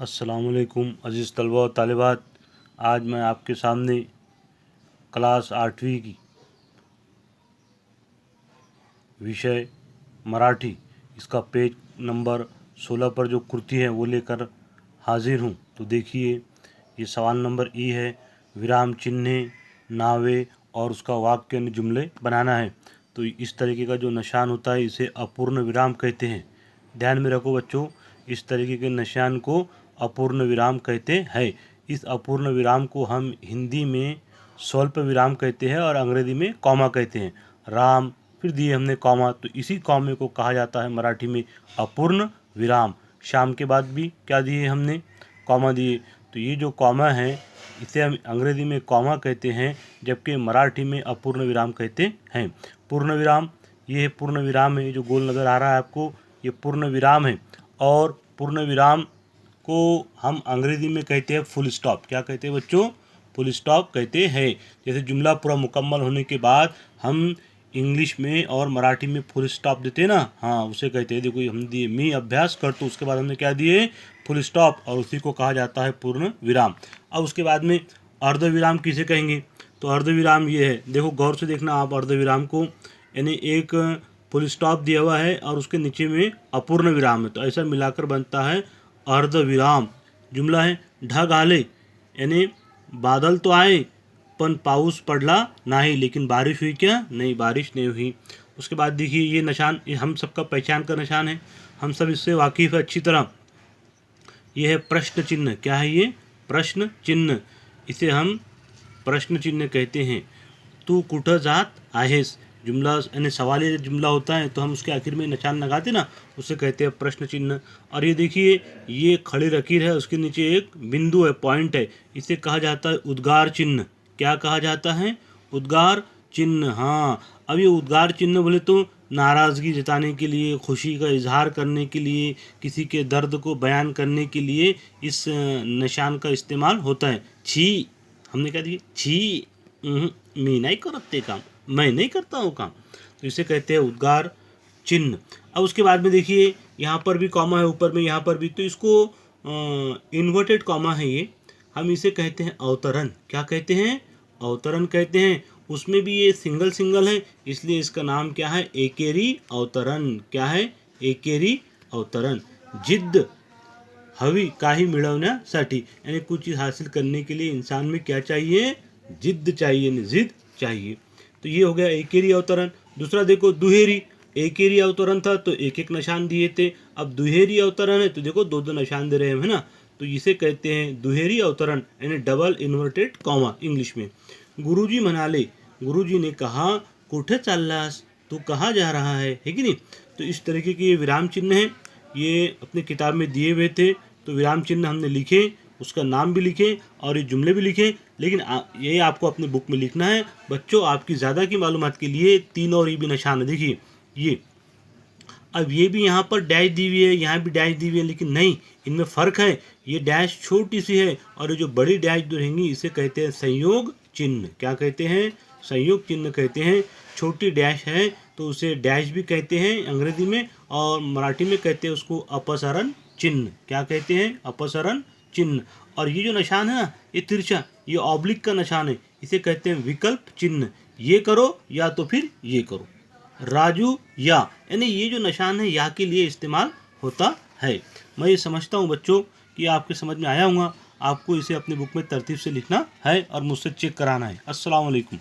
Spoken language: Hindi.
अस्सलामुअलैकुम अज़ीज़ तलबा और तालिबात। आज मैं आपके सामने क्लास 8वीं की विषय मराठी इसका पेज नंबर 16 पर जो कृति है वो लेकर हाजिर हूँ। तो देखिए, ये सवाल नंबर ई है, विराम चिन्ह, नावे और उसका वाक्य यानी जुमले बनाना है। तो इस तरीके का जो निशान होता है इसे अपूर्ण विराम कहते हैं। ध्यान में रखो बच्चों, इस तरीके के निशान को अपूर्ण विराम कहते हैं। इस अपूर्ण विराम को हम हिंदी में स्वल्प विराम कहते हैं और अंग्रेजी में कॉमा कहते हैं। राम, फिर दिए हमने कॉमा, तो इसी कॉमे को कहा जाता है मराठी में अपूर्ण विराम। शाम के बाद भी क्या दिए हमने, कॉमा दिए। तो ये जो कॉमा है इसे हम अंग्रेजी में कॉमा कहते हैं, जबकि मराठी में अपूर्ण विराम कहते हैं। पूर्ण विराम, ये पूर्ण विराम है, जो गोल नज़र आ रहा है आपको, ये पूर्ण विराम है। और पूर्ण विराम को हम अंग्रेजी में कहते हैं फुल स्टॉप। क्या कहते हैं बच्चों? फुल स्टॉप कहते हैं। जैसे जुमला पूरा मुकम्मल होने के बाद हम इंग्लिश में और मराठी में फुल स्टॉप देते हैं ना, हाँ उसे कहते हैं। देखो हम दिए मी अभ्यास कर, तो उसके बाद हमने क्या दिए, फुल स्टॉप, और उसी को कहा जाता है पूर्ण विराम। अब उसके बाद में अर्ध विराम किसे कहेंगे? तो अर्ध विराम ये है, देखो गौर से देखना आप अर्ध विराम को, यानी एक फुल स्टॉप दिया हुआ है और उसके नीचे में अपूर्ण विराम है, तो ऐसा मिलाकर बनता है अर्ध विराम। जुमला है ढग आले, यानी बादल तो आए पण पाऊस पडला नहीं, लेकिन बारिश हुई क्या? नहीं, बारिश नहीं हुई। उसके बाद देखिए ये निशान, ये हम सबका पहचान का निशान है, हम सब इससे वाकिफ़ है अच्छी तरह। ये है प्रश्न चिन्ह। क्या है ये? प्रश्न चिन्ह। इसे हम प्रश्न चिन्ह कहते हैं। तू कुठं जात आहेस, जुमला यानी सवाली जुमला होता है, तो हम उसके आखिर में निशान लगाते ना, उसे कहते हैं प्रश्न चिन्ह। और ये देखिए, ये खड़ी लकीर है, उसके नीचे एक बिंदु है, पॉइंट है, इसे कहा जाता है उद्गार चिन्ह। क्या कहा जाता है? उद्गार चिन्ह। हाँ, अब ये उद्गार चिन्ह बोले तो नाराज़गी जताने के लिए, खुशी का इजहार करने के लिए, किसी के दर्द को बयान करने के लिए इस निशान का इस्तेमाल होता है। छी, हमने क्या दिया? छी, मैं नहीं करते काम, मैं नहीं करता हूँ काम, तो इसे कहते हैं उद्गार चिन्ह। अब उसके बाद में देखिए, यहाँ पर भी कॉमा है, ऊपर में यहाँ पर भी, तो इसको इन्वर्टेड कॉमा है ये, हम इसे कहते हैं अवतरण। क्या कहते हैं? अवतरण कहते हैं। उसमें भी ये सिंगल सिंगल है, इसलिए इसका नाम क्या है? एकेरी अवतरण। क्या है? एकेरी अवतरण। जिद्द हवी काही मिळवण्यासाठी, यानी कुछ चीज़ हासिल करने के लिए इंसान में क्या चाहिए? जिद्द चाहिए, जिद चाहिए। तो ये हो गया एकेरी अवतरण। दूसरा देखो दुहेरी, एकेरी अवतरण था तो एक एक निशान दिए थे, अब दुहेरी अवतरण है तो देखो दो दो निशान दे रहे हैं, है ना, तो इसे कहते हैं दुहेरी अवतरण, यानी डबल इन्वर्टेड कॉमा इंग्लिश में। गुरुजी म्हणाले, गुरुजी ने कहा, कुठे चाललास, तू कहाँ जा रहा है कि नहीं? तो इस तरीके के ये विराम चिन्ह हैं, ये अपनी किताब में दिए हुए थे, तो विराम चिन्ह हमने लिखे, उसका नाम भी लिखे और ये जुमले भी लिखे, लेकिन ये आपको अपनी बुक में लिखना है। बच्चों, आपकी ज़्यादा की मालूमात के लिए 3 और ये भी निशान है, देखिए ये। अब ये भी यहाँ पर डैश दी हुई है, यहाँ भी डैश दी हुई है, लेकिन नहीं, इनमें फ़र्क है। ये डैश छोटी सी है और ये जो बड़ी डैश जो रहेंगी इसे कहते हैं संयोग चिन्ह। क्या कहते हैं? संयोग चिन्ह कहते हैं। छोटी डैश है तो उसे डैश भी कहते हैं अंग्रेजी में, और मराठी में कहते हैं उसको अपसरण चिन्ह। क्या कहते हैं? अपसरण चिन्ह। और ये जो निशान है ना, ये तिरछा, ये ऑब्लिक का निशान है, इसे कहते हैं विकल्प चिन्ह। ये करो या तो फिर ये करो। राजू या, यानी ये जो निशान है या के लिए इस्तेमाल होता है। मैं ये समझता हूँ बच्चों कि आपके समझ में आया होगा। आपको इसे अपनी बुक में तरतीब से लिखना है और मुझसे चेक कराना है। अस्सलाम वालेकुम।